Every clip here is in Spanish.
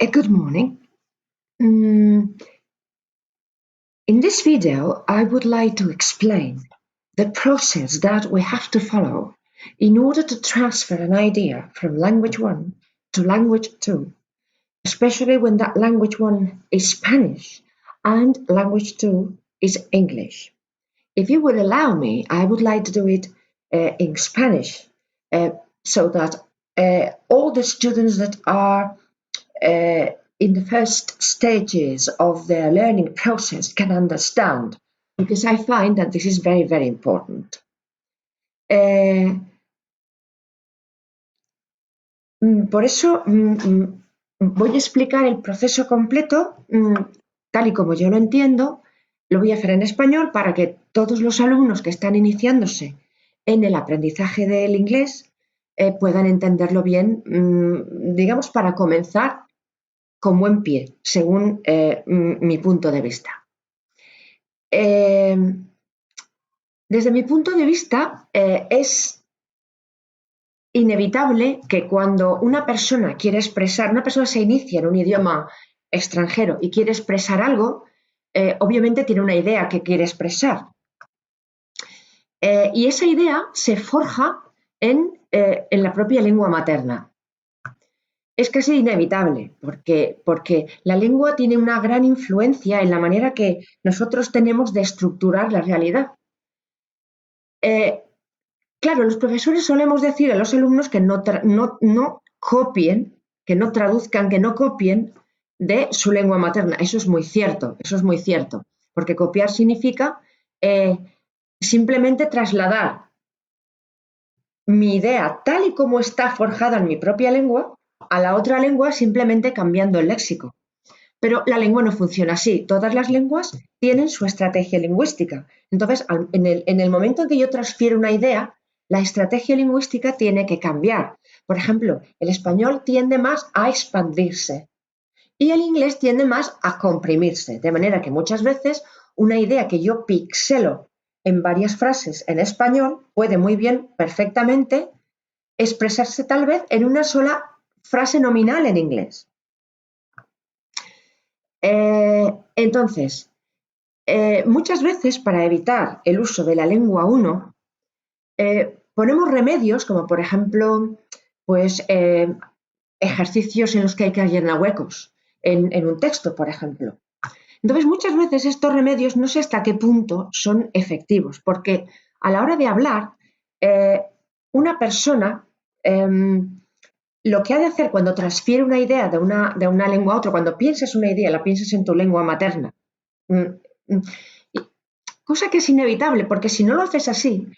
Good morning. In this video, I would like to explain the process that we have to follow in order to transfer an idea from language 1 to language 2, especially when that language 1 is Spanish and language 2 is English. If you would allow me, I would like to do it in Spanish so that all the students that are in the first stages of their learning process can understand, because I find that this is very, very important. Por eso voy a explicar el proceso completo tal y como yo lo entiendo. Lo voy a hacer en español para que todos los alumnos que están iniciándose en el aprendizaje del inglés puedan entenderlo bien, digamos, para comenzar con buen pie, según mi punto de vista. Desde mi punto de vista, es inevitable que cuando una persona se inicia en un idioma extranjero y quiere expresar algo, obviamente tiene una idea que quiere expresar. Y esa idea se forja en la propia lengua materna. Es casi inevitable, porque la lengua tiene una gran influencia en la manera que nosotros tenemos de estructurar la realidad. Claro, los profesores solemos decir a los alumnos que no copien, que no traduzcan, que no copien de su lengua materna. Eso es muy cierto, porque copiar significa simplemente trasladar mi idea tal y como está forjada en mi propia lengua a la otra lengua, simplemente cambiando el léxico. Pero la lengua no funciona así. Todas las lenguas tienen su estrategia lingüística. Entonces, en el momento en que yo transfiero una idea, la estrategia lingüística tiene que cambiar. Por ejemplo, el español tiende más a expandirse y el inglés tiende más a comprimirse. De manera que muchas veces una idea que yo pixelo en varias frases en español puede muy bien, perfectamente, expresarse tal vez en una sola frase nominal en inglés. Entonces, muchas veces para evitar el uso de la lengua 1, ponemos remedios como por ejemplo, pues ejercicios en los que hay que llenar huecos en un texto, por ejemplo. Entonces, muchas veces estos remedios no sé hasta qué punto son efectivos, porque a la hora de hablar, una persona lo que ha de hacer cuando transfiere una idea de una lengua a otra, cuando piensas una idea, la piensas en tu lengua materna, cosa que es inevitable, porque si no lo haces así,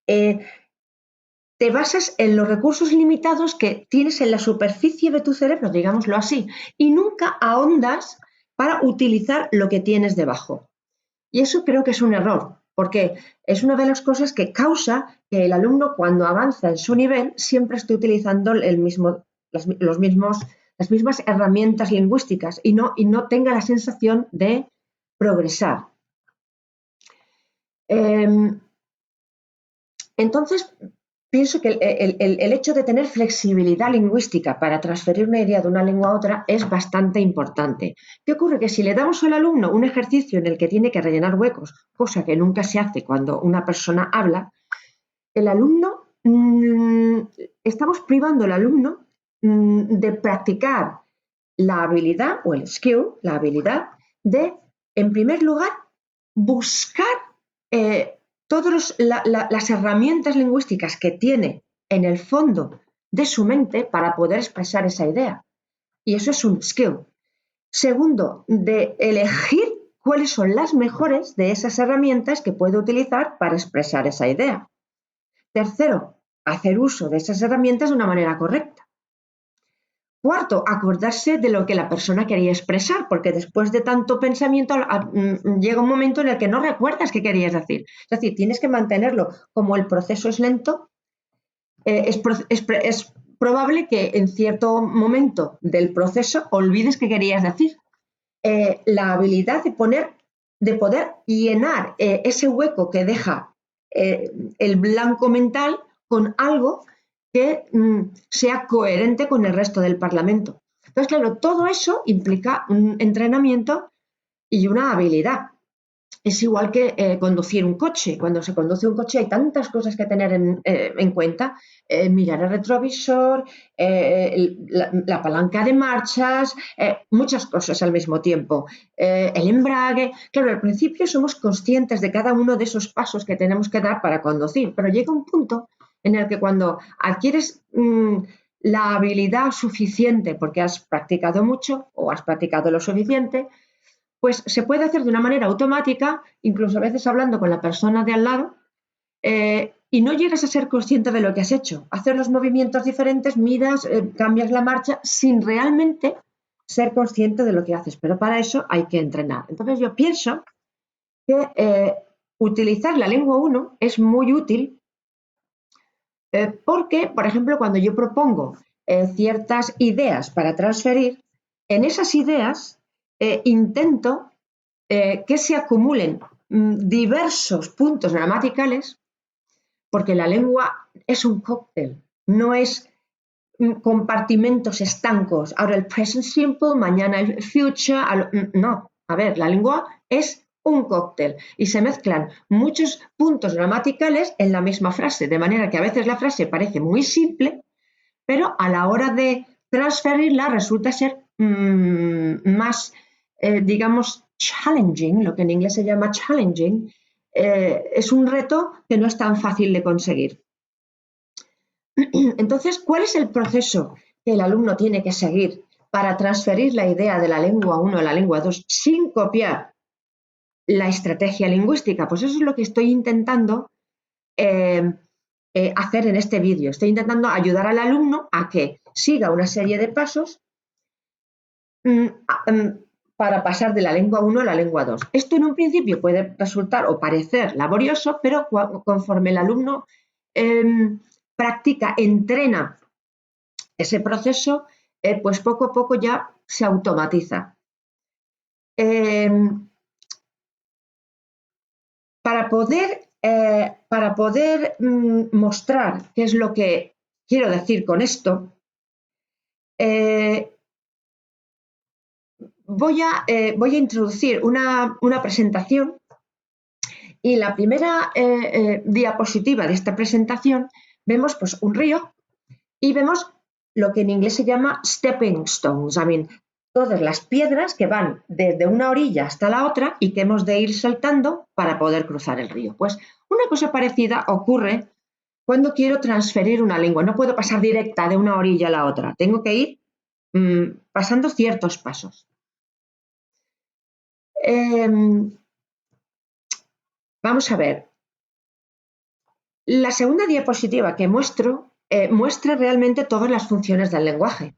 te basas en los recursos limitados que tienes en la superficie de tu cerebro, digámoslo así, y nunca ahondas para utilizar lo que tienes debajo. Y eso creo que es un error, porque es una de las cosas que causa que el alumno, cuando avanza en su nivel, siempre esté utilizando las mismas herramientas lingüísticas y no tenga la sensación de progresar. Entonces, pienso que el hecho de tener flexibilidad lingüística para transferir una idea de una lengua a otra es bastante importante. ¿Qué ocurre? Que si le damos al alumno un ejercicio en el que tiene que rellenar huecos, cosa que nunca se hace cuando una persona habla, el alumno, estamos privando al alumno de practicar la habilidad o el skill, la habilidad de, en primer lugar, buscar todas las herramientas lingüísticas que tiene en el fondo de su mente para poder expresar esa idea. Y eso es un skill. Segundo, de elegir cuáles son las mejores de esas herramientas que puede utilizar para expresar esa idea. Tercero, hacer uso de esas herramientas de una manera correcta. Cuarto, acordarse de lo que la persona quería expresar, porque después de tanto pensamiento llega un momento en el que no recuerdas qué querías decir. Es decir, tienes que mantenerlo. Como el proceso es lento, es probable que en cierto momento del proceso olvides qué querías decir. La habilidad de poder llenar ese hueco que deja el blanco mental con algo que sea coherente con el resto del Parlamento. Entonces, claro, todo eso implica un entrenamiento y una habilidad. Es igual que conducir un coche. Cuando se conduce un coche hay tantas cosas que tener en cuenta. Mirar el retrovisor, la palanca de marchas, muchas cosas al mismo tiempo. El embrague. Claro, al principio somos conscientes de cada uno de esos pasos que tenemos que dar para conducir, pero llega un punto en el que cuando adquieres la habilidad suficiente porque has practicado mucho o has practicado lo suficiente, pues se puede hacer de una manera automática, incluso a veces hablando con la persona de al lado, y no llegas a ser consciente de lo que has hecho. Hacer los movimientos diferentes, miras, cambias la marcha sin realmente ser consciente de lo que haces, pero para eso hay que entrenar. Entonces yo pienso que utilizar la lengua 1 es muy útil porque, por ejemplo, cuando yo propongo ciertas ideas para transferir, en esas ideas intento que se acumulen diversos puntos gramaticales, porque la lengua es un cóctel, no es compartimentos estancos. Ahora el present simple, mañana el future, no. A ver, la lengua es un cóctel y se mezclan muchos puntos gramaticales en la misma frase, de manera que a veces la frase parece muy simple, pero a la hora de transferirla resulta ser más, digamos, challenging, lo que en inglés se llama challenging. Es un reto que no es tan fácil de conseguir. Entonces, ¿cuál es el proceso que el alumno tiene que seguir para transferir la idea de la lengua 1 a la lengua 2 sin copiar la estrategia lingüística? Pues eso es lo que estoy intentando hacer en este vídeo. Estoy intentando ayudar al alumno a que siga una serie de pasos para pasar de la lengua 1 a la lengua 2. Esto en un principio puede resultar o parecer laborioso, pero conforme el alumno practica, entrena ese proceso, pues poco a poco ya se automatiza. Para poder mostrar qué es lo que quiero decir con esto, voy a introducir una presentación y la primera diapositiva de esta presentación vemos pues un río y vemos lo que en inglés se llama stepping stones, todas las piedras que van desde una orilla hasta la otra y que hemos de ir saltando para poder cruzar el río. Pues una cosa parecida ocurre cuando quiero transferir una lengua. No puedo pasar directa de una orilla a la otra, tengo que ir pasando ciertos pasos. Vamos a ver. La segunda diapositiva que muestro muestra realmente todas las funciones del lenguaje.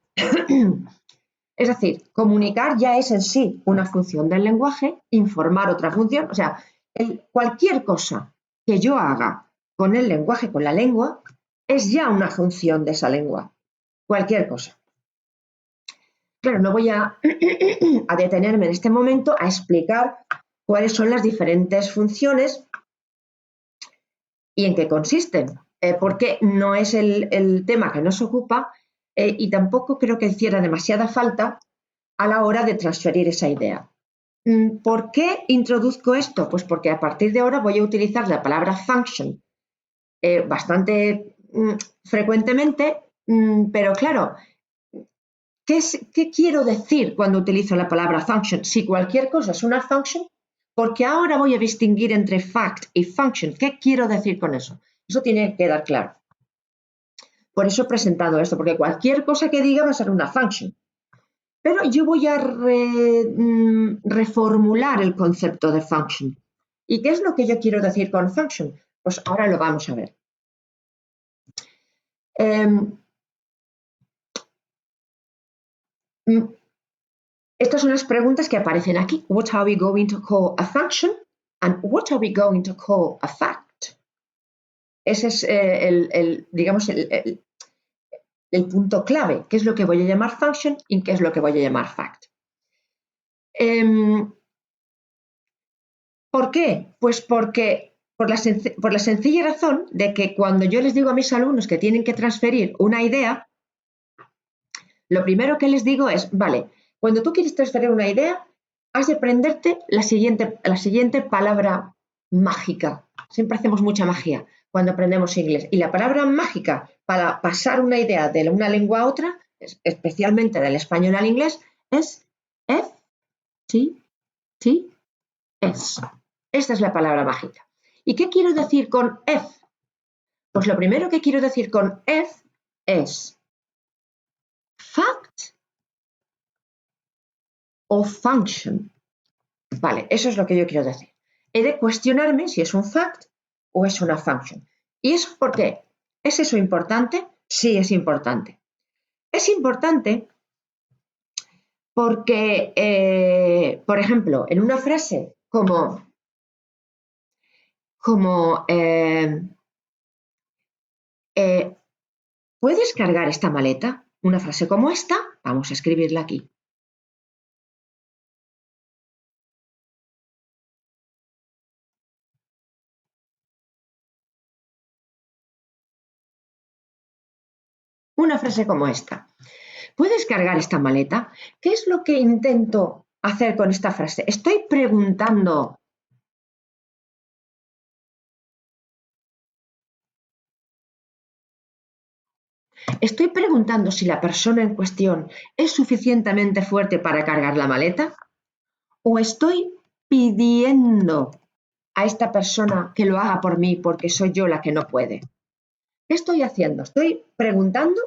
Es decir, comunicar ya es en sí una función del lenguaje, informar otra función, o sea, cualquier cosa que yo haga con el lenguaje, con la lengua, es ya una función de esa lengua, cualquier cosa. Claro, no voy a detenerme en este momento a explicar cuáles son las diferentes funciones y en qué consisten, porque no es el tema que nos ocupa y tampoco creo que hiciera demasiada falta a la hora de transferir esa idea. ¿Por qué introduzco esto? Pues porque a partir de ahora voy a utilizar la palabra function bastante frecuentemente, pero claro, ¿qué quiero decir cuando utilizo la palabra function? Si cualquier cosa es una function, porque ahora voy a distinguir entre fact y function. ¿Qué quiero decir con eso? Eso tiene que quedar claro. Por eso he presentado esto, porque cualquier cosa que diga va a ser una function. Pero yo voy a reformular el concepto de function. ¿Y qué es lo que yo quiero decir con function? Pues ahora lo vamos a ver. Estas son las preguntas que aparecen aquí. What are we going to call a function? And what are we going to call a fact? Ese es digamos, el punto clave. ¿Qué es lo que voy a llamar function y qué es lo que voy a llamar fact? ¿Por qué? Pues porque por la sencilla razón de que cuando yo les digo a mis alumnos que tienen que transferir una idea, Lo primero que les digo es, vale, cuando tú quieres transferir una idea, has de aprenderte la siguiente palabra mágica. Siempre hacemos mucha magia cuando aprendemos inglés. Y la palabra mágica para pasar una idea de una lengua a otra, especialmente del español al inglés, es FTTS. Esta es la palabra mágica. ¿Y qué quiero decir con F? Pues lo primero que quiero decir con F es fact o function. Vale, eso es lo que yo quiero decir. He de cuestionarme si es un fact o es una function. ¿Y eso por qué? ¿Es eso importante? Sí, es importante. Es importante porque, por ejemplo, en una frase como ¿puedes cargar esta maleta? Una frase como esta, vamos a escribirla aquí. Una frase como esta. ¿Puedes cargar esta maleta? ¿Qué es lo que intento hacer con esta frase? Estoy preguntando si la persona en cuestión es suficientemente fuerte para cargar la maleta o estoy pidiendo a esta persona que lo haga por mí porque soy yo la que no puede. ¿Qué estoy haciendo? ¿Estoy preguntando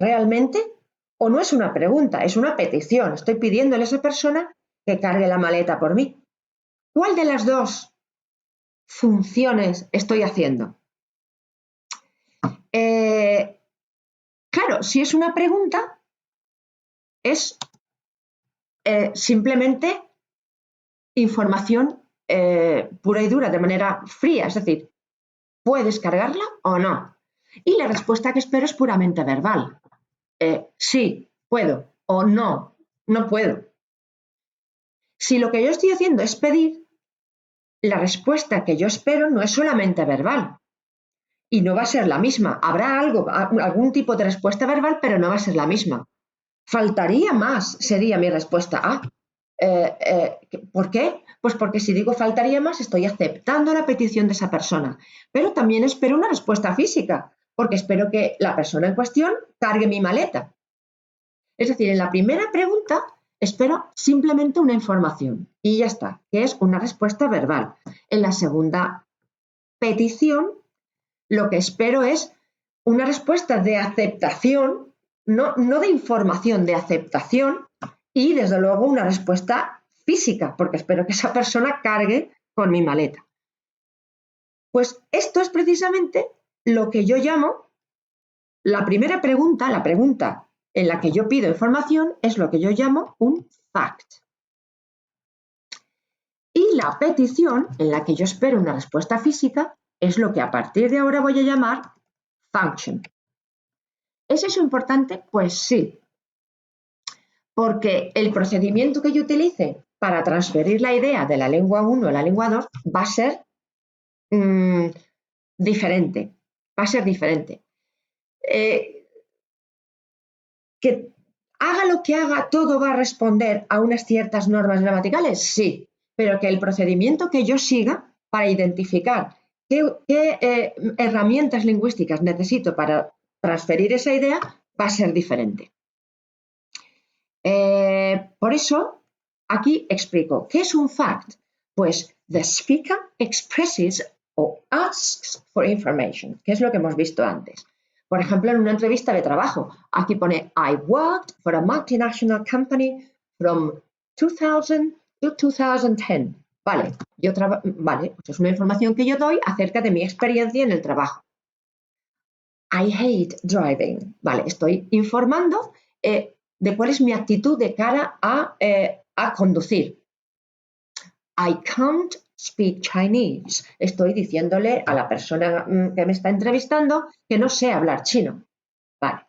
realmente o no es una pregunta, es una petición? Estoy pidiéndole a esa persona que cargue la maleta por mí. ¿Cuál de las dos funciones estoy haciendo? Claro, si es una pregunta, es simplemente información pura y dura, de manera fría, es decir, ¿puedes cargarla o no? Y la respuesta que espero es puramente verbal. Sí, puedo, o no, no puedo. Si lo que yo estoy haciendo es pedir, la respuesta que yo espero no es solamente verbal y no va a ser la misma. Habrá algún tipo de respuesta verbal, pero no va a ser la misma. Faltaría más, sería mi respuesta. ¿Por qué? Pues porque si digo faltaría más, estoy aceptando la petición de esa persona. Pero también espero una respuesta física, porque espero que la persona en cuestión cargue mi maleta. Es decir, en la primera pregunta espero simplemente una información y ya está, que es una respuesta verbal. En la segunda petición, lo que espero es una respuesta de aceptación, no de información, de aceptación y desde luego una respuesta física, porque espero que esa persona cargue con mi maleta. Pues esto es precisamente lo que yo llamo la primera pregunta, la pregunta en la que yo pido información, es lo que yo llamo un fact. Y la petición, en la que yo espero una respuesta física, es lo que a partir de ahora voy a llamar function. ¿Es eso importante? Pues sí, porque el procedimiento que yo utilice para transferir la idea de la lengua 1 a la lengua 2 va a ser diferente, va a ser diferente. Que haga lo que haga, todo va a responder a unas ciertas normas gramaticales, sí, pero que el procedimiento que yo siga para identificar qué herramientas lingüísticas necesito para transferir esa idea va a ser diferente. Por eso, aquí explico, ¿qué es un fact? Pues the speaker expresses or asks for information, que es lo que hemos visto antes. Por ejemplo, en una entrevista de trabajo, aquí pone I worked for a multinational company from 2000 to 2010. Vale, pues es una información que yo doy acerca de mi experiencia en el trabajo. I hate driving. Vale, estoy informando de cuál es mi actitud de cara a conducir. I can't speak Chinese. Estoy diciéndole a la persona que me está entrevistando que no sé hablar chino. Vale.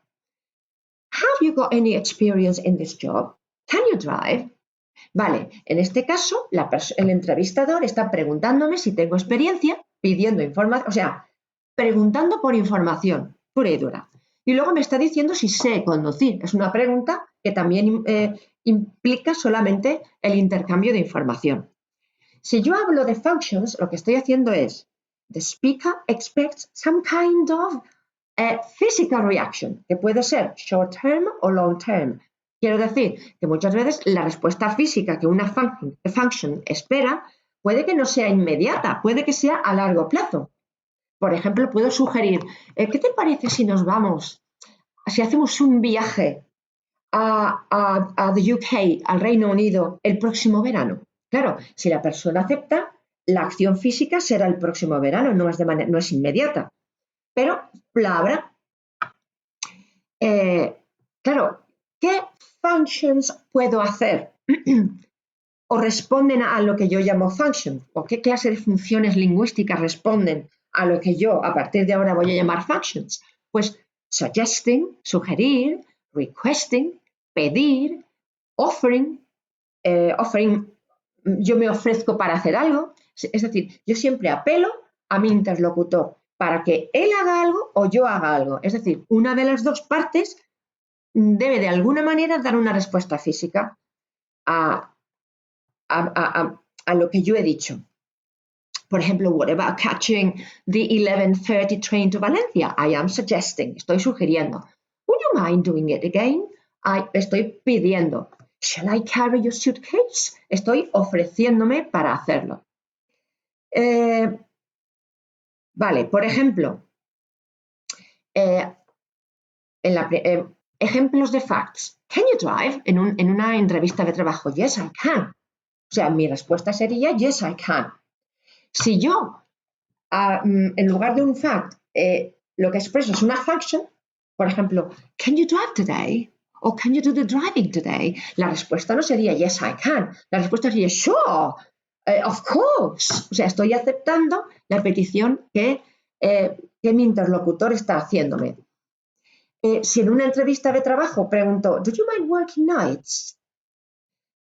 Have you got any experience in this job? Can you drive? Vale, en este caso, el entrevistador está preguntándome si tengo experiencia, pidiendo información, o sea, preguntando por información pura y dura. Y luego me está diciendo si sé conducir. Es una pregunta que también implica solamente el intercambio de información. Si yo hablo de functions, lo que estoy haciendo es, the speaker expects some kind of physical reaction, que puede ser short term o long term. Quiero decir que muchas veces la respuesta física que una function espera puede que no sea inmediata, puede que sea a largo plazo. Por ejemplo, puedo sugerir, ¿qué te parece si nos vamos, si hacemos un viaje a the UK, al Reino Unido, el próximo verano? Claro, si la persona acepta, la acción física será el próximo verano, no es inmediata, pero la habrá. Claro, ¿qué functions puedo hacer? ¿O responden a lo que yo llamo function? ¿O qué clase de funciones lingüísticas responden a lo que yo a partir de ahora voy a llamar functions? Pues suggesting, sugerir, requesting, pedir, offering, yo me ofrezco para hacer algo. Es decir, yo siempre apelo a mi interlocutor para que él haga algo o yo haga algo. Es decir, una de las dos partes debe de alguna manera dar una respuesta física a lo que yo he dicho. Por ejemplo, what about catching the 11:30 train to Valencia? I am suggesting, estoy sugiriendo. Would you mind doing it again? Estoy pidiendo. Shall I carry your suitcase? Estoy ofreciéndome para hacerlo. Vale, por ejemplo, ejemplos de facts. Can you drive? En una entrevista de trabajo, yes, I can. O sea, mi respuesta sería yes, I can. Si yo, en lugar de un fact, lo que expreso es una function, por ejemplo, can you drive today? O can you do the driving today? La respuesta no sería yes, I can. La respuesta sería sure, of course. O sea, estoy aceptando la petición que mi interlocutor está haciéndome. Si en una entrevista de trabajo pregunto, do you mind working nights?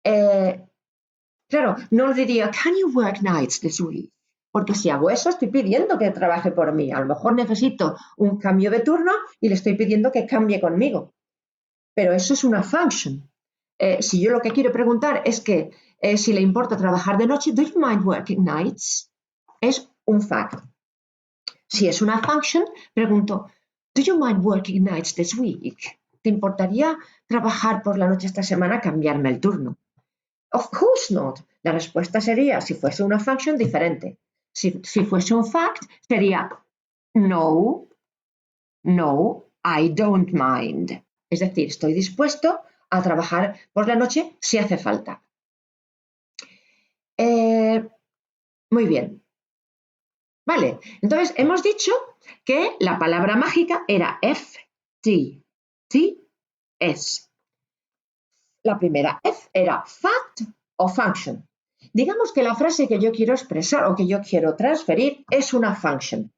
Claro, no le diría, can you work nights this week? Porque si hago eso, estoy pidiendo que trabaje por mí. A lo mejor necesito un cambio de turno y le estoy pidiendo que cambie conmigo. Pero eso es una function. Si yo lo que quiero preguntar es que si le importa trabajar de noche, do you mind working nights? Es un fact. Si es una function, pregunto, do you mind working nights this week? ¿Te importaría trabajar por la noche esta semana, cambiarme el turno? Of course not. La respuesta sería, si fuese una function, diferente. Si fuese un fact, sería no, I don't mind. Es decir, estoy dispuesto a trabajar por la noche si hace falta. Muy bien. Vale, entonces hemos dicho que la palabra mágica era F-T, T-S. La primera F era fact o function. Digamos que la frase que yo quiero expresar o que yo quiero transferir es una function.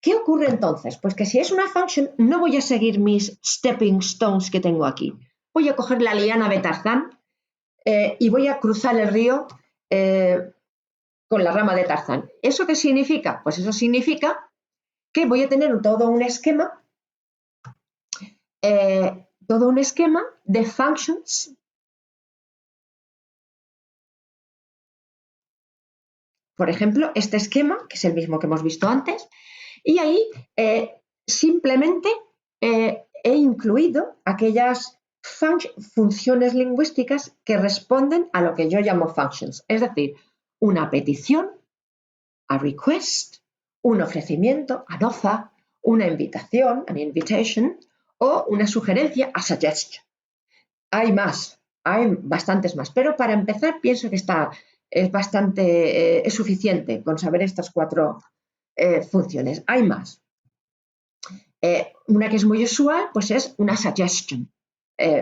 ¿Qué ocurre entonces? Pues que si es una function, no voy a seguir mis stepping stones que tengo aquí. Voy a coger la liana de Tarzán y voy a cruzar el río con la rama de Tarzán. ¿Eso qué significa? Pues eso significa que voy a tener todo un esquema de functions. Por ejemplo, este esquema, que es el mismo que hemos visto antes, y ahí simplemente he incluido aquellas funciones lingüísticas que responden a lo que yo llamo functions, es decir, una petición, a request, un ofrecimiento, an offer, una invitación, an invitation, o una sugerencia, a suggestion. Hay más, hay bastantes más, pero para empezar pienso que es suficiente con saber estas cuatro funciones. Hay más. Una que es muy usual, pues es una suggestion.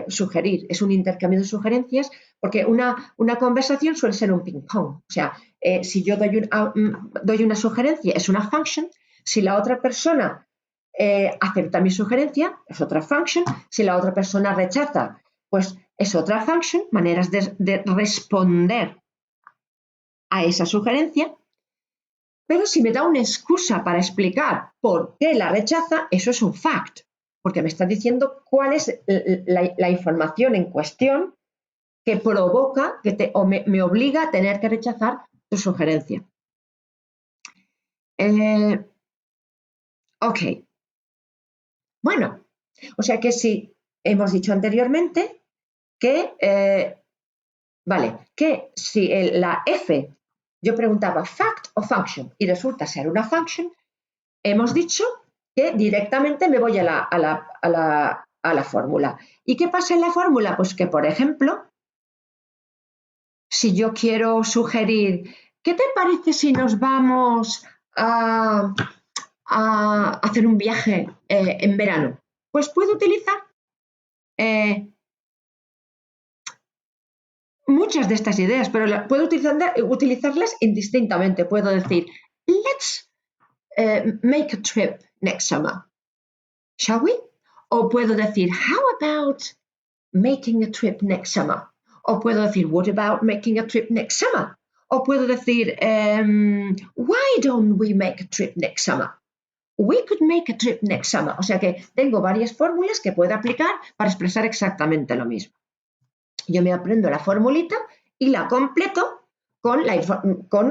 Sugerir, es un intercambio de sugerencias, porque una conversación suele ser un ping-pong. O sea, si yo doy una sugerencia, es una function. Si la otra persona acepta mi sugerencia, es otra function. Si la otra persona rechaza, pues es otra function, maneras de responder a esa sugerencia. Pero si me da una excusa para explicar por qué la rechaza, eso es un fact, porque me está diciendo cuál es la información en cuestión que provoca o me obliga a tener que rechazar tu sugerencia. Ok. Bueno, o sea que sí, hemos dicho anteriormente que, que si la F, yo preguntaba fact o function y resulta ser una function, hemos dicho que directamente me voy a la fórmula. ¿Y qué pasa en la fórmula? Pues que, por ejemplo, si yo quiero sugerir, ¿qué te parece si nos vamos a hacer un viaje en verano? Pues puedo utilizar muchas de estas ideas, pero puedo utilizarlas indistintamente. Puedo decir, let's make a trip next summer, shall we? O puedo decir, how about making a trip next summer? O puedo decir, what about making a trip next summer? O puedo decir, why don't we make a trip next summer? We could make a trip next summer. O sea que tengo varias fórmulas que puedo aplicar para expresar exactamente lo mismo. Yo me aprendo la formulita y la completo con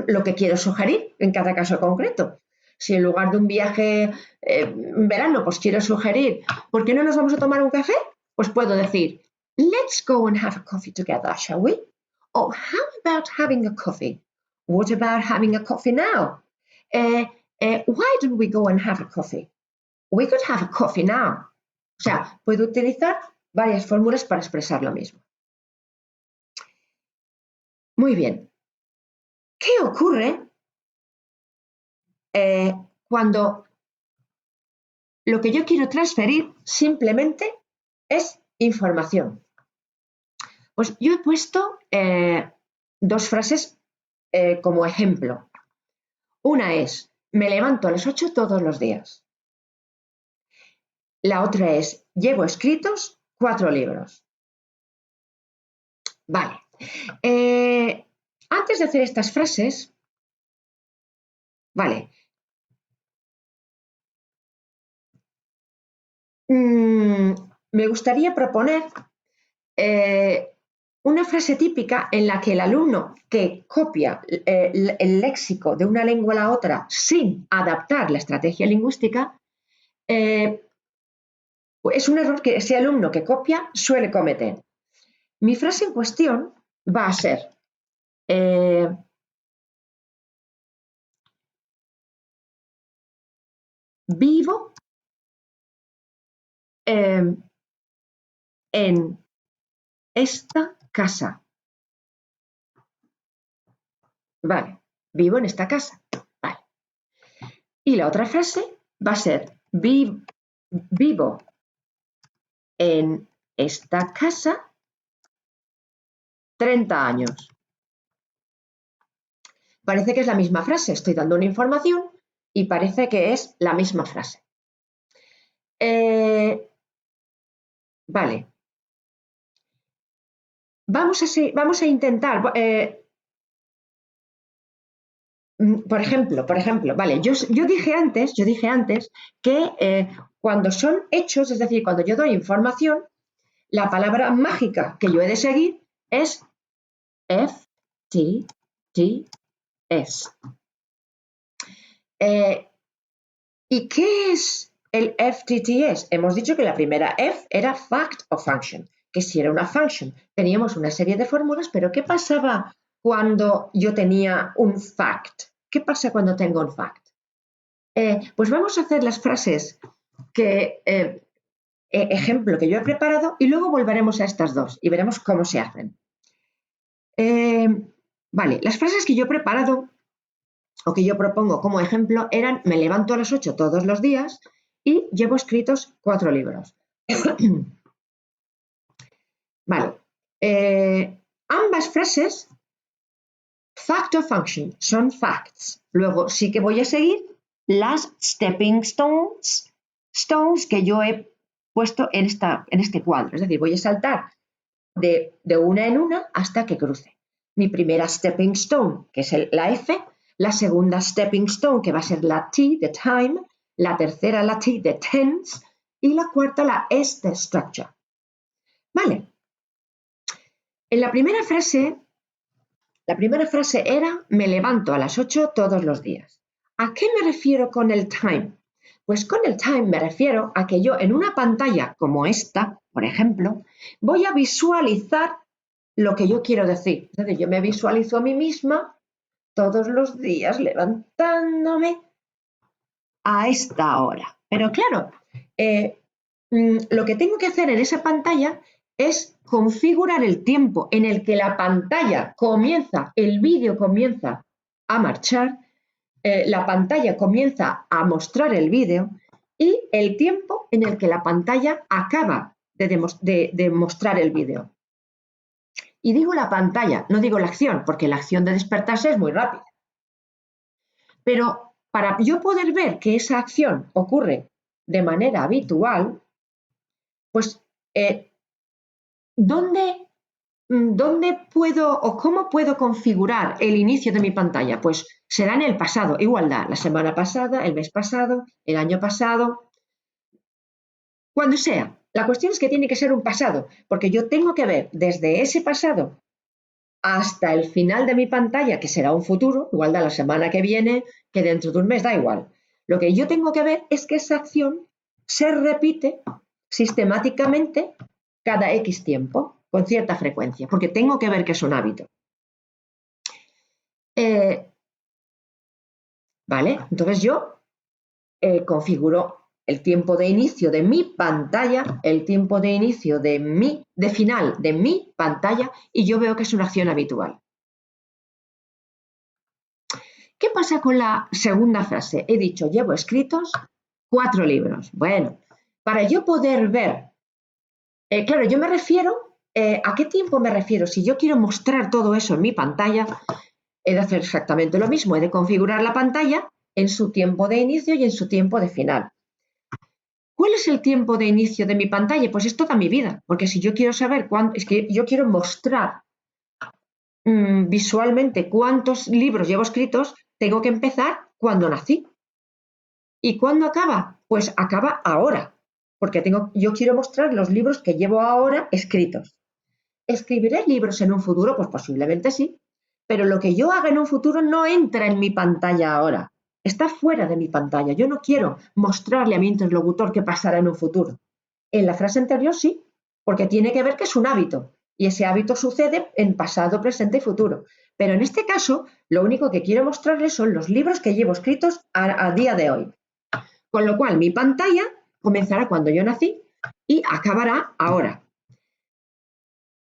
lo que quiero sugerir en cada caso concreto. Si en lugar de un viaje en verano, pues quiero sugerir, ¿por qué no nos vamos a tomar un café? Pues puedo decir, let's go and have a coffee together, shall we? Or how about having a coffee? What about having a coffee now? Why don't we go and have a coffee? We could have a coffee now. O sea, puedo utilizar varias fórmulas para expresar lo mismo. Muy bien. ¿Qué ocurre cuando lo que yo quiero transferir simplemente es información? Pues yo he puesto dos frases como ejemplo. Una es, me levanto a las 8 todos los días. La otra es, llevo escritos 4 libros. Vale. Antes de hacer estas frases, vale, me gustaría proponer una frase típica en la que el alumno que copia el léxico de una lengua a la otra sin adaptar la estrategia lingüística es un error que ese alumno que copia suele cometer. Mi frase en cuestión va a ser vivo en esta casa. Vale, vivo en esta casa. Vale. Y la otra frase va a ser vivo en esta casa 30 años. Parece que es la misma frase, estoy dando una información y parece que es la misma frase. Vale. Vamos a intentar, por ejemplo, vale, yo dije antes que cuando son hechos, es decir, cuando yo doy información, la palabra mágica que yo he de seguir es FTTS. ¿Y qué es el FTTS? Hemos dicho que la primera F era fact o function, que si era una function teníamos una serie de fórmulas, pero ¿qué pasaba cuando yo tenía un fact? ¿Qué pasa cuando tengo un fact? Pues vamos a hacer las frases ejemplo que yo he preparado y luego volveremos a estas dos y veremos cómo se hacen. Vale, las frases que yo he preparado o que yo propongo como ejemplo eran me levanto a las 8 todos los días y llevo escritos 4 libros. Vale. Ambas frases, fact o function, son facts. Luego sí que voy a seguir las stepping stones que yo he puesto en este cuadro. Es decir, voy a saltar de una en una hasta que cruce. Mi primera stepping stone, que es la F, la segunda stepping stone, que va a ser la T de time, la tercera la T de tense y la cuarta la S de structure. Vale. En la primera frase era me levanto a las 8 todos los días. ¿A qué me refiero con el time? Pues con el time me refiero a que yo en una pantalla como esta, por ejemplo, voy a visualizar lo que yo quiero decir. Entonces yo me visualizo a mí misma todos los días levantándome a esta hora. Pero claro, lo que tengo que hacer en esa pantalla es configurar el tiempo en el que la pantalla comienza, el vídeo comienza a marchar, la pantalla comienza a mostrar el vídeo y el tiempo en el que la pantalla acaba de mostrar el vídeo. Y digo la pantalla, no digo la acción, porque la acción de despertarse es muy rápida. Pero para yo poder ver que esa acción ocurre de manera habitual, pues, ¿dónde puedo o cómo puedo configurar el inicio de mi pantalla? Pues será en el pasado, igualdad, la semana pasada, el mes pasado, el año pasado, cuando sea. La cuestión es que tiene que ser un pasado, porque yo tengo que ver desde ese pasado hasta el final de mi pantalla, que será un futuro, igual da la semana que viene, que dentro de un mes, da igual. Lo que yo tengo que ver es que esa acción se repite sistemáticamente cada X tiempo, con cierta frecuencia, porque tengo que ver que es un hábito. ¿Vale? Entonces yo configuro el tiempo de inicio de mi pantalla, el tiempo de inicio de final de mi pantalla, y yo veo que es una acción habitual. ¿Qué pasa con la segunda frase? He dicho, llevo escritos 4 libros. Bueno, para yo poder ver, claro, yo me refiero, ¿a qué tiempo me refiero? Si yo quiero mostrar todo eso en mi pantalla, he de hacer exactamente lo mismo, he de configurar la pantalla en su tiempo de inicio y en su tiempo de final. ¿Cuál es el tiempo de inicio de mi pantalla? Pues es toda mi vida, porque si yo quiero saber cuánto, es que yo quiero mostrar visualmente cuántos libros llevo escritos, tengo que empezar cuando nací. ¿Y cuándo acaba? Pues acaba ahora, porque yo quiero mostrar los libros que llevo ahora escritos. ¿Escribiré libros en un futuro? Pues posiblemente sí, pero lo que yo haga en un futuro no entra en mi pantalla ahora, está fuera de mi pantalla. Yo no quiero mostrarle a mi interlocutor qué pasará en un futuro. En la frase anterior sí, porque tiene que ver que es un hábito y ese hábito sucede en pasado, presente y futuro. Pero en este caso, lo único que quiero mostrarles son los libros que llevo escritos a día de hoy. Con lo cual, mi pantalla comenzará cuando yo nací y acabará ahora.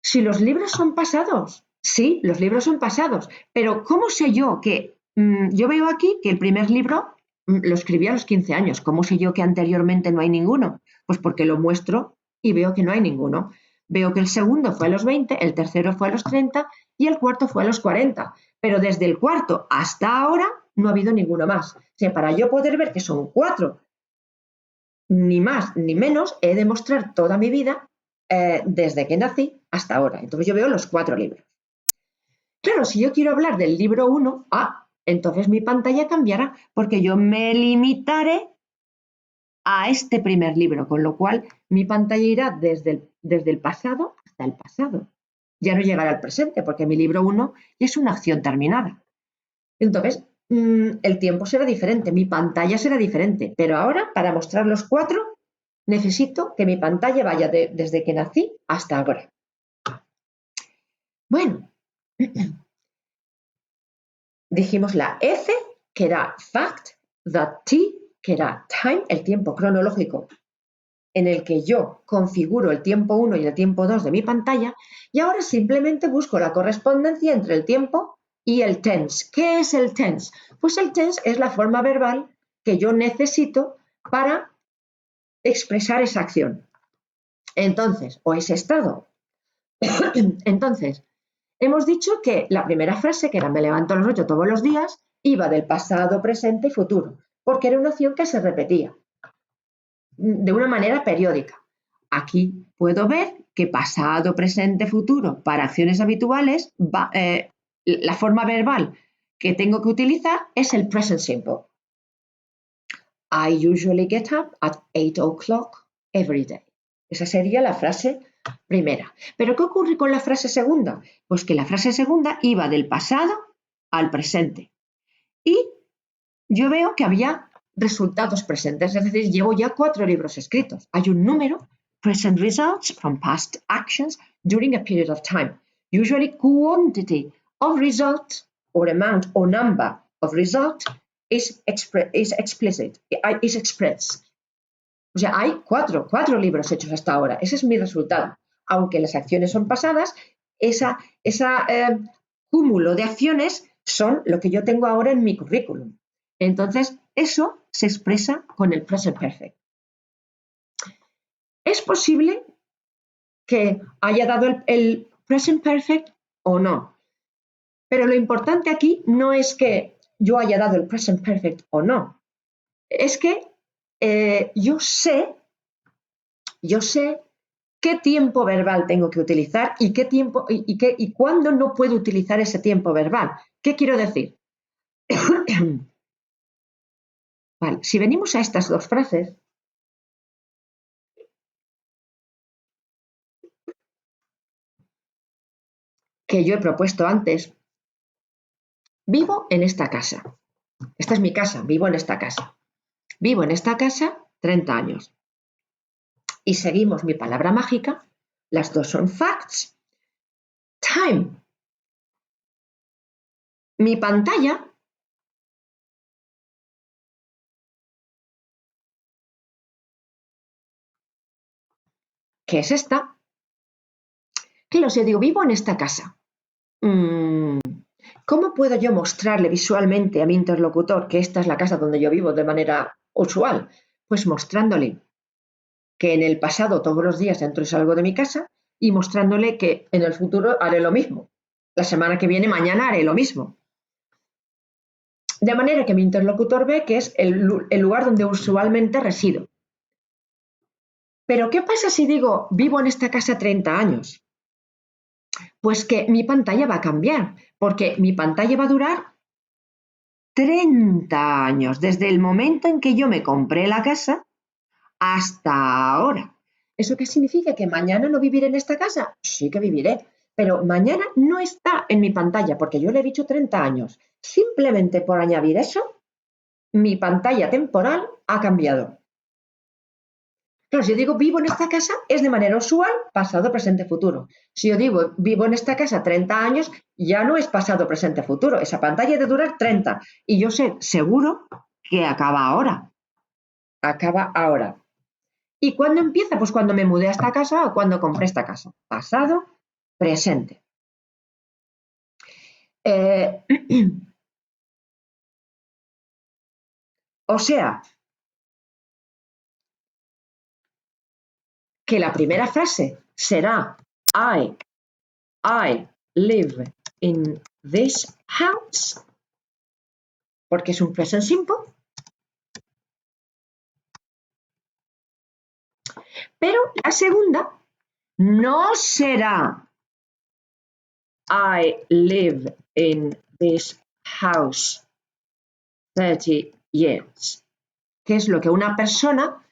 Si los libros son pasados, sí, los libros son pasados, pero ¿cómo sé yo que yo veo aquí que el primer libro lo escribí a los 15 años? ¿Cómo sé yo que anteriormente no hay ninguno? Pues porque lo muestro y veo que no hay ninguno. Veo que el segundo fue a los 20, el tercero fue a los 30 y el cuarto fue a los 40. Pero desde el cuarto hasta ahora no ha habido ninguno más. O sea, para yo poder ver que son 4, ni más ni menos, he de mostrar toda mi vida desde que nací hasta ahora. Entonces yo veo los 4 libros. Claro, si yo quiero hablar del libro 1, entonces mi pantalla cambiará porque yo me limitaré a este primer libro, con lo cual mi pantalla irá desde el pasado hasta el pasado. Ya no llegará al presente porque mi libro 1 es una acción terminada. Entonces, el tiempo será diferente, mi pantalla será diferente, pero ahora para mostrar los 4 necesito que mi pantalla vaya desde que nací hasta ahora. Bueno, dijimos la F, que era fact, la T, que era time, el tiempo cronológico en el que yo configuro el tiempo 1 y el tiempo 2 de mi pantalla, y ahora simplemente busco la correspondencia entre el tiempo y el tense. ¿Qué es el tense? Pues el tense es la forma verbal que yo necesito para expresar esa acción. Entonces, o ese estado. Entonces, hemos dicho que la primera frase, que era me levanto a las 8 todos los días, iba del pasado, presente y futuro, porque era una acción que se repetía de una manera periódica. Aquí puedo ver que pasado, presente, futuro, para acciones habituales, la forma verbal que tengo que utilizar es el present simple. I usually get up at 8 o'clock every day. Esa sería la frase primera. ¿Pero qué ocurre con la frase segunda? Pues que la frase segunda iba del pasado al presente. Y yo veo que había resultados presentes, es decir, llevo ya 4 libros escritos. Hay un número, present results from past actions during a period of time. Usually quantity of result or amount or number of result is explicit, is expressed. O sea, hay 4 libros hechos hasta ahora. Ese es mi resultado. Aunque las acciones son pasadas, ese cúmulo de acciones son lo que yo tengo ahora en mi currículum. Entonces, eso se expresa con el present perfect. Es posible que haya dado el present perfect o no. Pero lo importante aquí no es que yo haya dado el present perfect o no. Es que yo sé qué tiempo verbal tengo que utilizar y qué tiempo y cuándo no puedo utilizar ese tiempo verbal. ¿Qué quiero decir? Vale, si venimos a estas dos frases, que yo he propuesto antes, vivo en esta casa. Esta es mi casa, vivo en esta casa. Vivo en esta casa 30 años. Y seguimos mi palabra mágica. Las dos son facts. Time. Mi pantalla que es esta. Claro, si yo digo, vivo en esta casa. ¿Cómo puedo yo mostrarle visualmente a mi interlocutor que esta es la casa donde yo vivo de manera usual? Pues mostrándole que en el pasado todos los días entro y salgo de mi casa y mostrándole que en el futuro haré lo mismo. La semana que viene, mañana haré lo mismo. De manera que mi interlocutor ve que es el lugar donde usualmente resido. Pero ¿qué pasa si digo vivo en esta casa 30 años? Pues que mi pantalla va a cambiar, porque mi pantalla va a durar 30 años, desde el momento en que yo me compré la casa hasta ahora. ¿Eso qué significa? ¿Que mañana no viviré en esta casa? Sí que viviré, pero mañana no está en mi pantalla, porque yo le he dicho 30 años. Simplemente por añadir eso, mi pantalla temporal ha cambiado. Claro, si yo digo vivo en esta casa, es de manera usual, pasado, presente, futuro. Si yo digo vivo en esta casa 30 años, ya no es pasado, presente, futuro. Esa pantalla debe durar 30. Y yo sé seguro que acaba ahora. Acaba ahora. ¿Y cuándo empieza? Pues cuando me mudé a esta casa o cuando compré esta casa. Pasado, presente. O sea, que la primera frase será I live in this house, porque es un present simple. Pero la segunda no será I live in this house 30 years, que es lo que una persona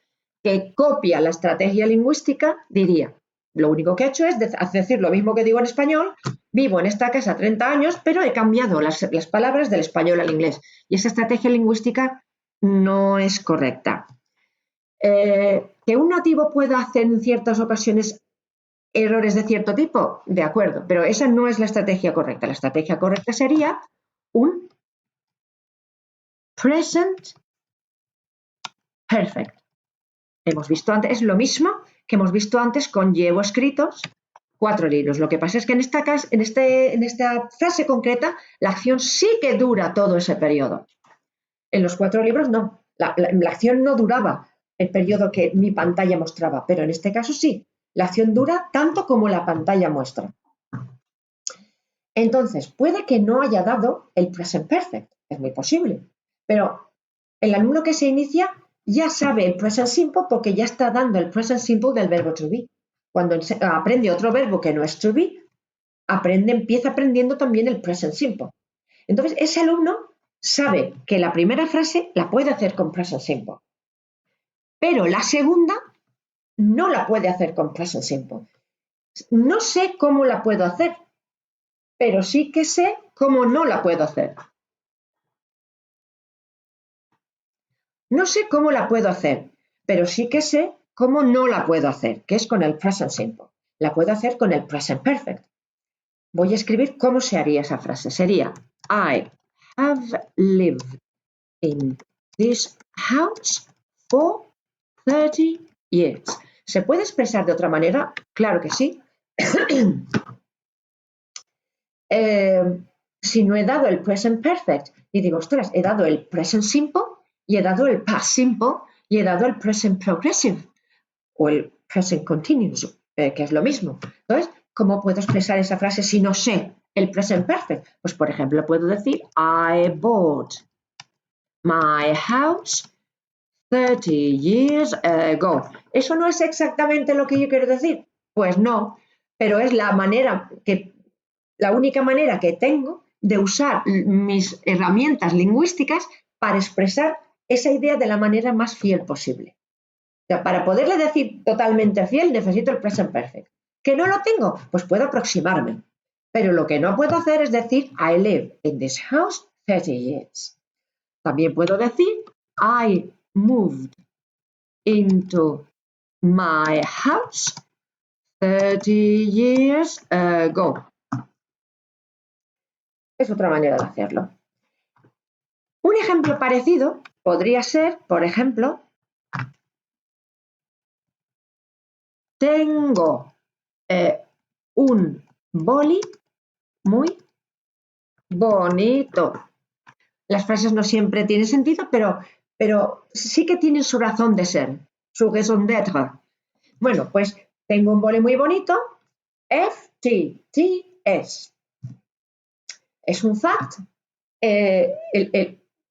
que copia la estrategia lingüística diría. Lo único que he hecho es decir lo mismo que digo en español, vivo en esta casa 30 años, pero he cambiado las palabras del español al inglés. Y esa estrategia lingüística no es correcta. Que un nativo pueda hacer en ciertas ocasiones errores de cierto tipo, de acuerdo, pero esa no es la estrategia correcta. La estrategia correcta sería un present perfect. Hemos visto antes, es lo mismo que hemos visto antes con llevo escritos 4 libros. Lo que pasa es que en esta frase concreta, la acción sí que dura todo ese periodo. En los 4 libros no. La acción no duraba el periodo que mi pantalla mostraba, pero en este caso sí. La acción dura tanto como la pantalla muestra. Entonces, puede que no haya dado el present perfect. Es muy posible. Pero el alumno que se inicia ya sabe el present simple porque ya está dando el present simple del verbo to be. Cuando aprende otro verbo que no es to be, empieza aprendiendo también el present simple. Entonces, ese alumno sabe que la primera frase la puede hacer con present simple, pero la segunda no la puede hacer con present simple. No sé cómo la puedo hacer, pero sí que sé cómo no la puedo hacer. No sé cómo la puedo hacer, pero sí que sé cómo no la puedo hacer, que es con el present simple. La puedo hacer con el present perfect. Voy a escribir cómo se haría esa frase. Sería I have lived in this house for 30 years. ¿Se puede expresar de otra manera? Claro que sí. Si no he dado el present perfect y digo, ostras, he dado el present simple y he dado el past simple y he dado el present progressive o el present continuous, que es lo mismo. Entonces, ¿cómo puedo expresar esa frase si no sé el present perfect? Pues, por ejemplo, puedo decir I bought my house 30 years ago. ¿Eso no es exactamente lo que yo quiero decir? Pues no, pero es la única manera que tengo de usar mis herramientas lingüísticas para expresar esa idea de la manera más fiel posible. O sea, para poderle decir totalmente fiel necesito el present perfect. ¿Que no lo tengo? Pues puedo aproximarme. Pero lo que no puedo hacer es decir I live in this house 30 years. También puedo decir I moved into my house 30 years ago. Es otra manera de hacerlo. Un ejemplo parecido podría ser, por ejemplo, tengo un boli muy bonito. Las frases no siempre tienen sentido, pero sí que tienen su razón de ser, su raison d'être. Bueno, pues tengo un boli muy bonito, FTTS. Es un fact.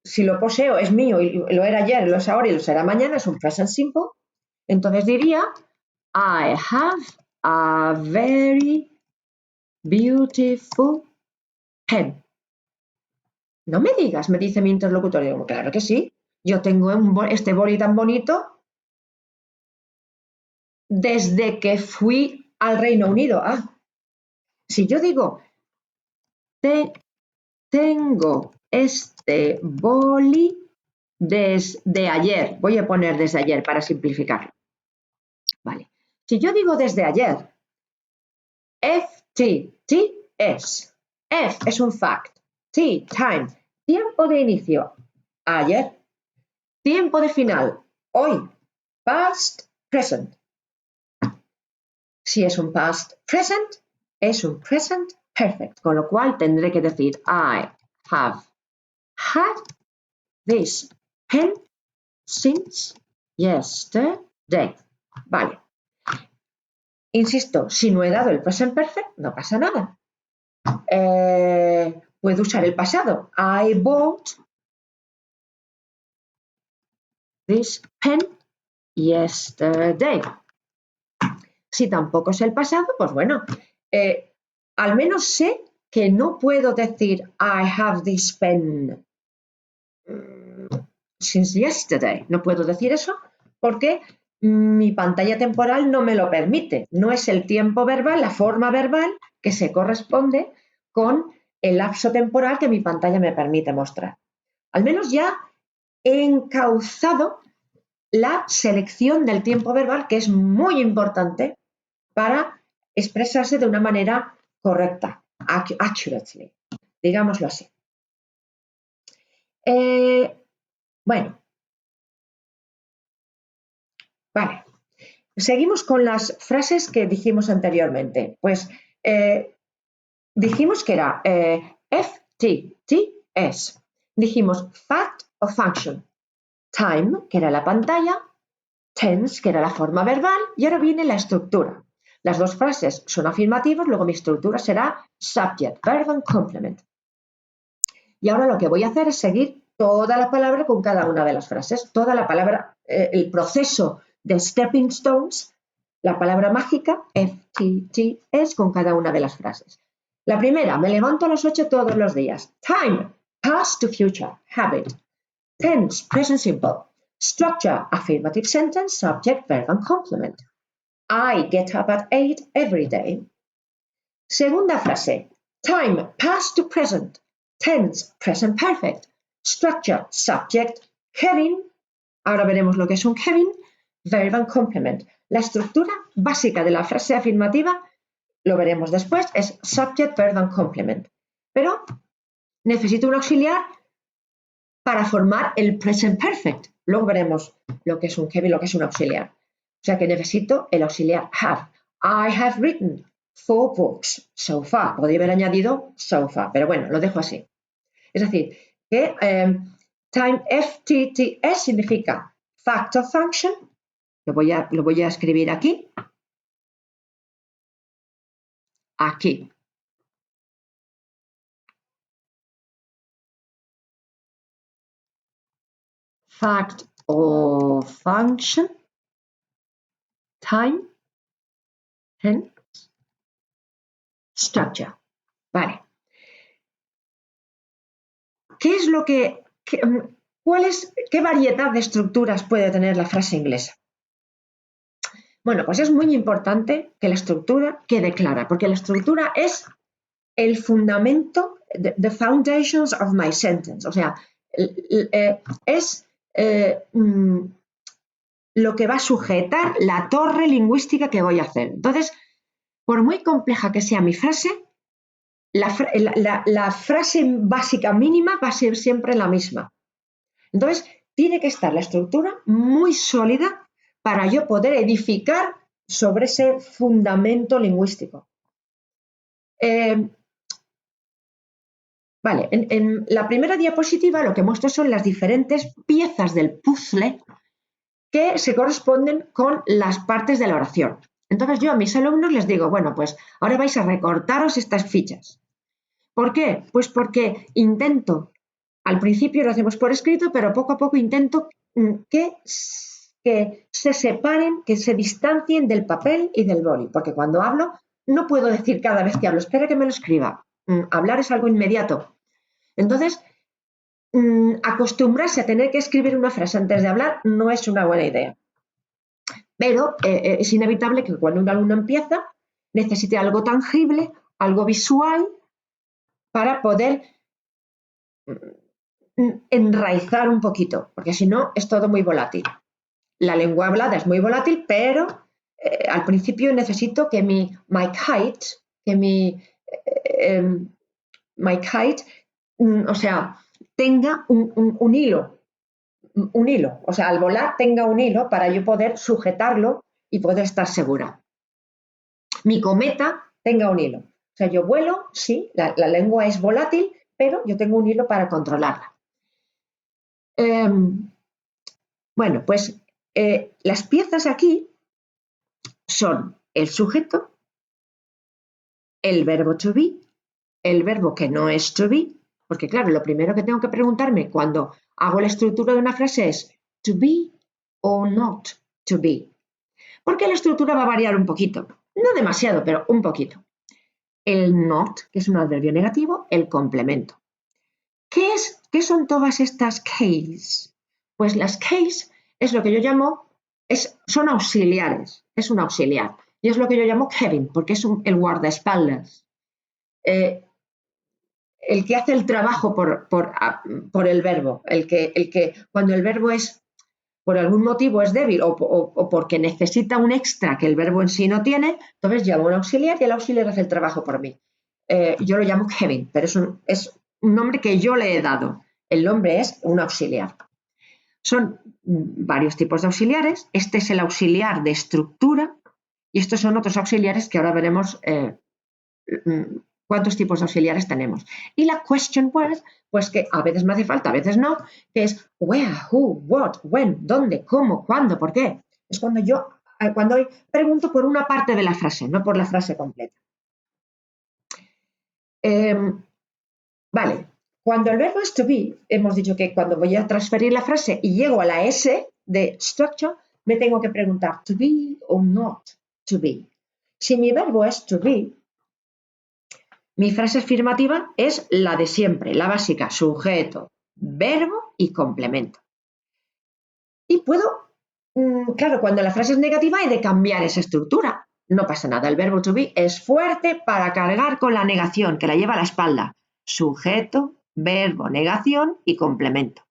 Si lo poseo es mío y lo era ayer, lo es ahora y lo será mañana, es un present simple. Entonces diría I have a very beautiful pen. No me digas, me dice mi interlocutor. Y digo, claro que sí. Yo tengo este boli tan bonito desde que fui al Reino Unido. Si yo digo, tengo este boli desde ayer. Voy a poner desde ayer para simplificarlo. Vale. Si yo digo desde ayer, FTTS. F es un fact. T, time. Tiempo de inicio, ayer. Tiempo de final, hoy. Past, present. Si es un past present, es un present perfect, con lo cual tendré que decir I have had this pen since yesterday. Vale. Insisto, si no he dado el present perfect, no pasa nada. Puedo usar el pasado. I bought this pen yesterday. Si tampoco es el pasado, pues bueno, al menos sé que no puedo decir I have this pen since yesterday. No puedo decir eso porque mi pantalla temporal no me lo permite. No es el tiempo verbal, la forma verbal que se corresponde con el lapso temporal que mi pantalla me permite mostrar. Al menos ya he encauzado la selección del tiempo verbal, que es muy importante para expresarse de una manera correcta, accurately, digámoslo así. Bueno, vale. Seguimos con las frases que dijimos anteriormente. Pues dijimos que era FTTS. Dijimos fact o function. Time, que era la pantalla. Tense, que era la forma verbal. Y ahora viene la estructura. Las dos frases son afirmativas, luego mi estructura será subject, verb and complement. Y ahora lo que voy a hacer es seguir toda la palabra con cada una de las frases, toda la palabra, el proceso de stepping stones, la palabra mágica, FTTS, con cada una de las frases. La primera, me levanto a las 8 todos los días. Time, past to future, habit. Tense, present simple. Structure, affirmative sentence, subject, verb and complement. I get up at 8 every day. Segunda frase. Time, past to present. Tense, present perfect. Structure, subject, Kevin. Ahora veremos lo que es un Kevin. Verb and complement. La estructura básica de la frase afirmativa, lo veremos después, es subject, verb and complement. Pero necesito un auxiliar para formar el present perfect. Luego veremos lo que es un Kevin, lo que es un auxiliar. O sea que necesito el auxiliar have. I have written 4 books so far. Podría haber añadido so far, pero bueno, lo dejo así. Es decir, que time FTTS significa fact of function. Lo voy a escribir aquí. Aquí. Fact of function. Time. And structure. Vale. ¿Qué es lo que... ¿Qué variedad de estructuras puede tener la frase inglesa? Bueno, pues es muy importante que la estructura quede clara, porque la estructura es el fundamento, the foundations of my sentence, o sea, es lo que va a sujetar la torre lingüística que voy a hacer. Entonces, por muy compleja que sea mi frase, la frase básica mínima va a ser siempre la misma. Entonces, tiene que estar la estructura muy sólida para yo poder edificar sobre ese fundamento lingüístico. Vale, en la primera diapositiva lo que muestro son las diferentes piezas del puzzle que se corresponden con las partes de la oración. Entonces yo a mis alumnos les digo, bueno, pues ahora vais a recortaros estas fichas. ¿Por qué? Pues porque intento, al principio lo hacemos por escrito, pero poco a poco intento que se separen, que se distancien del papel y del boli, porque cuando hablo no puedo decir cada vez que hablo, espera que me lo escriba. Hablar es algo inmediato. Entonces, acostumbrarse a tener que escribir una frase antes de hablar no es una buena idea. Pero es inevitable que cuando un alumno empieza necesite algo tangible, algo visual, para poder enraizar un poquito, porque si no es todo muy volátil. La lengua hablada es muy volátil, pero al principio necesito que my kite, o sea, tenga un hilo, o sea, al volar tenga un hilo para yo poder sujetarlo y poder estar segura. Mi cometa tenga un hilo. O sea, yo vuelo, sí, la lengua es volátil, pero yo tengo un hilo para controlarla. Bueno, pues las piezas aquí son el sujeto, el verbo to be, el verbo que no es to be, porque claro, lo primero que tengo que preguntarme cuando hago la estructura de una frase es to be o not to be. Porque la estructura va a variar un poquito, no demasiado, pero un poquito. El not, que es un adverbio negativo, el complemento. ¿Qué son todas estas case? Pues las case es lo que yo llamo, son auxiliares, es un auxiliar. Y es lo que yo llamo Kevin, porque es el guardaespaldas. El que hace el trabajo por el verbo, el que cuando el verbo es, por algún motivo es débil o porque necesita un extra que el verbo en sí no tiene, entonces llamo a un auxiliar y el auxiliar hace el trabajo por mí. Yo lo llamo Kevin, pero es un nombre que yo le he dado. El nombre es un auxiliar. Son varios tipos de auxiliares. Este es el auxiliar de estructura y estos son otros auxiliares que ahora veremos cuántos tipos de auxiliares tenemos. Y la question word, pues que a veces me hace falta, a veces no, que es where, who, what, when, dónde, cómo, cuándo, por qué. Es cuando pregunto por una parte de la frase, no por la frase completa. Vale, cuando el verbo es to be, hemos dicho que cuando voy a transferir la frase y llego a la S de structure, me tengo que preguntar to be o not to be. Si mi verbo es to be, Mi frase afirmativa es la de siempre, la básica, sujeto, verbo y complemento. Y puedo, claro, cuando la frase es negativa hay de cambiar esa estructura. No pasa nada, el verbo to be es fuerte para cargar con la negación, que la lleva a la espalda. Sujeto, verbo, negación y complemento.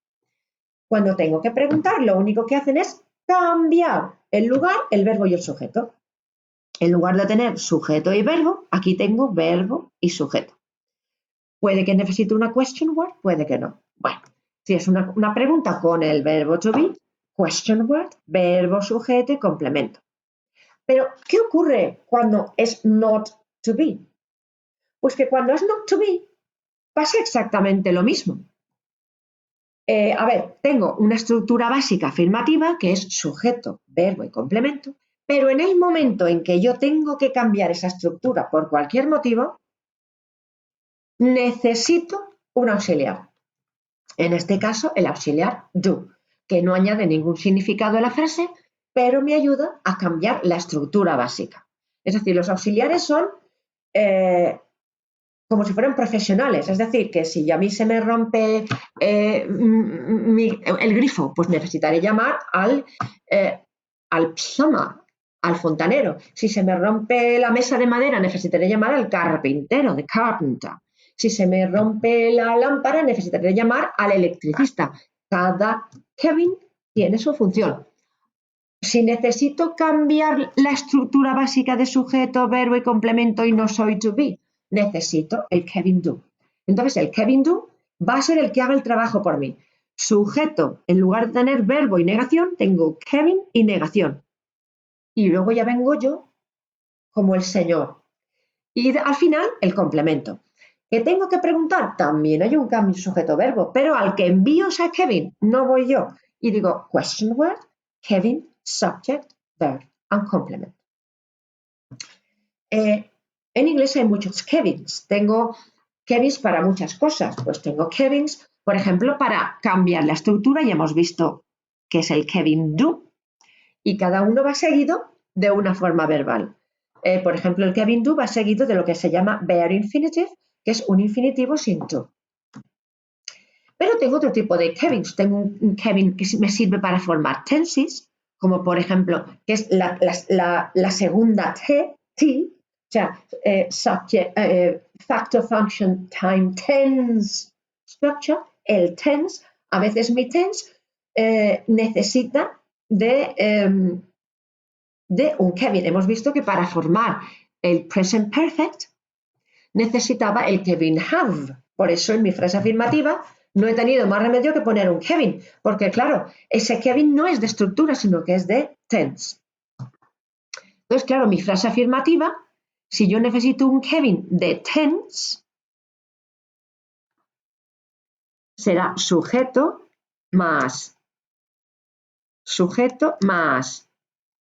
Cuando tengo que preguntar, lo único que hacen es cambiar el lugar, el verbo y el sujeto. En lugar de tener sujeto y verbo, aquí tengo verbo y sujeto. Puede que necesite una question word, puede que no. Bueno, si es una pregunta con el verbo to be, question word, verbo, sujeto y complemento. Pero, ¿qué ocurre cuando es not to be? Pues que cuando es not to be, pasa exactamente lo mismo. A ver, tengo una estructura básica afirmativa que es sujeto, verbo y complemento, pero en el momento en que yo tengo que cambiar esa estructura por cualquier motivo, necesito un auxiliar. En este caso, el auxiliar do, que no añade ningún significado a la frase, pero me ayuda a cambiar la estructura básica. Es decir, los auxiliares son como si fueran profesionales. Es decir, que si a mí se me rompe el grifo, pues necesitaré llamar al plumber, al fontanero. Si se me rompe la mesa de madera, necesitaré llamar al carpintero, the carpenter. Si se me rompe la lámpara, necesitaré llamar al electricista. Cada Kevin tiene su función. Si necesito cambiar la estructura básica de sujeto, verbo y complemento y no soy to be, necesito el Kevin do. Entonces, el Kevin do va a ser el que haga el trabajo por mí. Sujeto, en lugar de tener verbo y negación, tengo Kevin y negación. Y luego ya vengo yo como el señor. Y al final, el complemento. ¿Que tengo que preguntar? También hay un cambio sujeto-verbo, pero al que envío a Kevin no voy yo. Y digo, question word, Kevin, subject, verb and complement. En inglés hay muchos Kevins. Tengo Kevins para muchas cosas. Pues tengo Kevins, por ejemplo, para cambiar la estructura. Ya hemos visto que es el Kevin do. Y cada uno va seguido de una forma verbal. Por ejemplo, el Kevin do va seguido de lo que se llama bare infinitive, que es un infinitivo sin to. Pero tengo otro tipo de Kevins. Tengo un Kevin que me sirve para formar tenses, como por ejemplo, que es la segunda T, o sea, subject, factor, function, time, tense, structure. El tense, a veces mi tense necesita de un Kevin. Hemos visto que para formar el present perfect necesitaba el Kevin have. Por eso en mi frase afirmativa no he tenido más remedio que poner un Kevin, porque claro, ese Kevin no es de estructura, sino que es de tense. Entonces, claro, mi frase afirmativa, si yo necesito un Kevin de tense, será sujeto más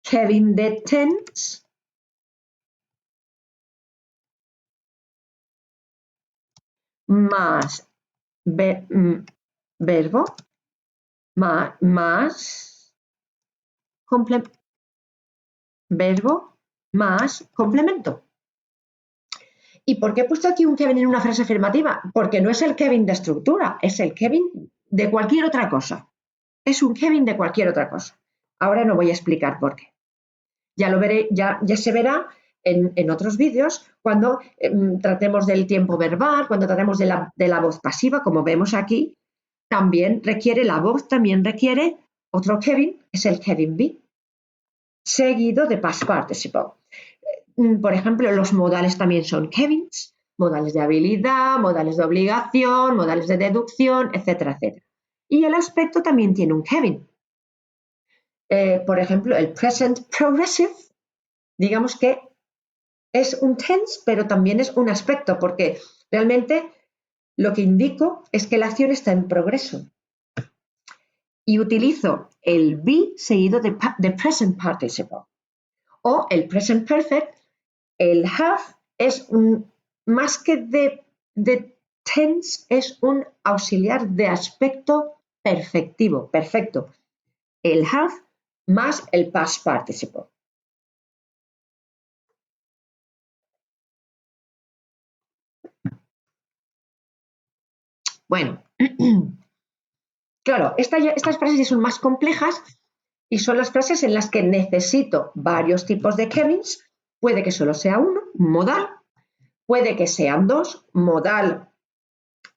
Kevin de tense más verbo más verbo más complemento. ¿Y por qué he puesto aquí un Kevin en una frase afirmativa? Porque no es el Kevin de estructura, es el Kevin de cualquier otra cosa. Es un Kevin de cualquier otra cosa. Ahora no voy a explicar por qué. Ya lo veré, ya se verá en otros vídeos cuando tratemos del tiempo verbal, cuando tratemos de la voz pasiva, como vemos aquí, la voz también requiere otro Kevin, es el Kevin be, seguido de past participle. Por ejemplo, los modales también son Kevins, modales de habilidad, modales de obligación, modales de deducción, etcétera, etcétera. Y el aspecto también tiene un Kevin. Por ejemplo, el present progressive, digamos que es un tense, pero también es un aspecto, porque realmente lo que indico es que la acción está en progreso. Y utilizo el be seguido de present participle. O el present perfect, el have es más que de tense, es un auxiliar de aspecto perfectivo, perfecto. El have más el past participle. Bueno, claro, estas frases ya son más complejas y son las frases en las que necesito varios tipos de Kevins. Puede que solo sea uno, modal, puede que sean dos, modal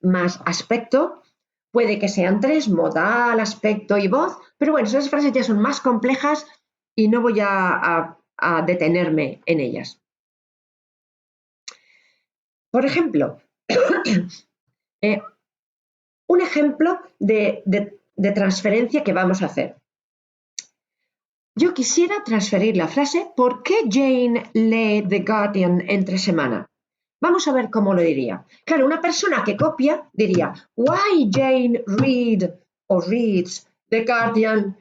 más aspecto, puede que sean tres, modal, aspecto y voz, pero bueno, esas frases ya son más complejas y no voy a detenerme en ellas. Por ejemplo, un ejemplo de transferencia que vamos a hacer. Yo quisiera transferir la frase ¿por qué Jane lee The Guardian entre semana? Vamos a ver cómo lo diría. Claro, una persona que copia diría Why Jane reads The Guardian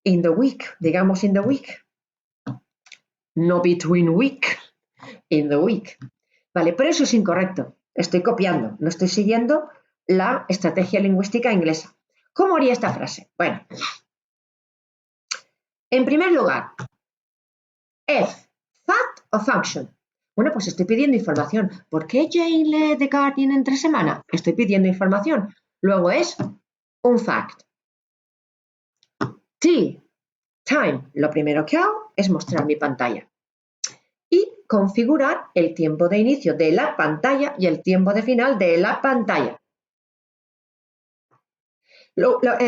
in the week, digamos in the week, no between week, in the week. Vale, pero eso es incorrecto. Estoy copiando, no estoy siguiendo la estrategia lingüística inglesa. ¿Cómo haría esta frase? Bueno, en primer lugar, F, fact o function. Bueno, pues estoy pidiendo información. ¿Por qué Jane lee The Guardian entre semana? Estoy pidiendo información. Luego es un fact. T, time. Lo primero que hago es mostrar mi pantalla y configurar el tiempo de inicio de la pantalla y el tiempo de final de la pantalla.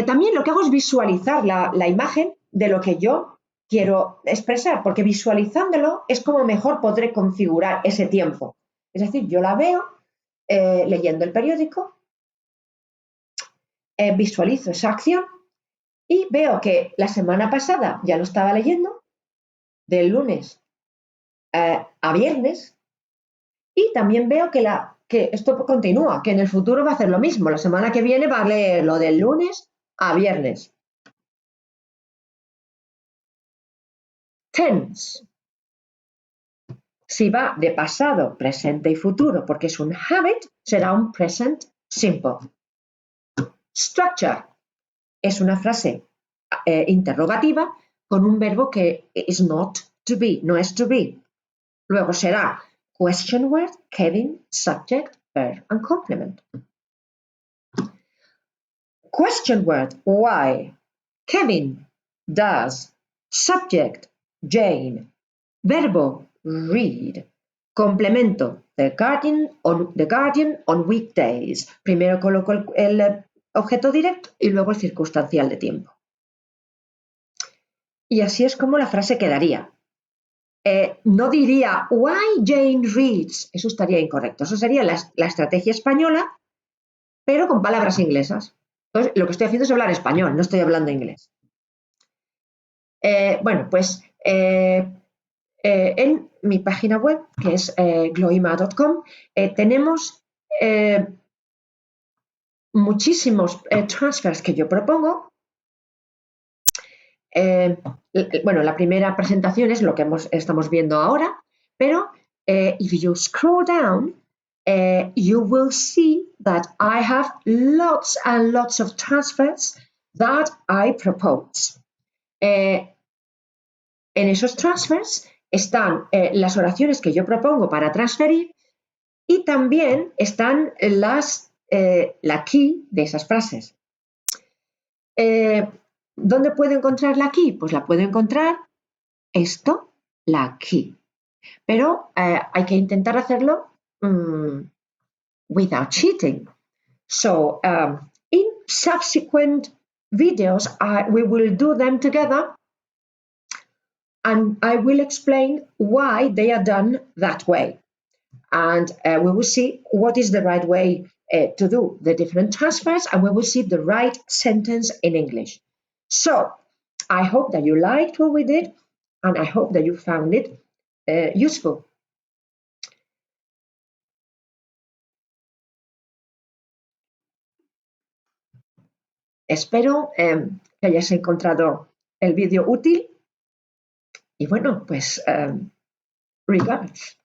También lo que hago es visualizar la imagen de lo que yo quiero expresar, porque visualizándolo es como mejor podré configurar ese tiempo. Es decir, yo la veo leyendo el periódico, visualizo esa acción y veo que la semana pasada ya lo estaba leyendo, del lunes a viernes, y también veo que esto continúa, que en el futuro va a hacer lo mismo. La semana que viene va a leer lo del lunes a viernes. Tense. Si va de pasado, presente y futuro, porque es un habit, será un present simple. Structure es una frase interrogativa con un verbo que is not to be, no es to be. Luego será question word, Kevin, subject, verb and complement. Question word, why? Kevin does. Subject, Jane. Verbo, read. Complemento, The Guardian on weekdays. Primero coloco el objeto directo y luego el circunstancial de tiempo. Y así es como la frase quedaría. No diría why Jane reads, eso estaría incorrecto. Eso sería la estrategia española, pero con palabras inglesas. Entonces, lo que estoy haciendo es hablar español, no estoy hablando inglés. Bueno, pues en mi página web, que es gloima.com, tenemos muchísimos transfers que yo propongo. Bueno, la primera presentación es lo que estamos viendo ahora, pero if you scroll down, you will see that I have lots and lots of transfers that I propose. En esos transfers están las oraciones que yo propongo para transferir y también están la key de esas frases. ¿Dónde puedo encontrar la key? Pues la puedo encontrar esto, la key. Pero hay que intentar hacerlo without cheating. So in subsequent videos, we will do them together and I will explain why they are done that way. And we will see what is the right way to do the different transfers, and we will see the right sentence in English. So I hope that you liked what we did, and I hope that you found it useful. Espero que hayas encontrado el vídeo útil y bueno, pues regards.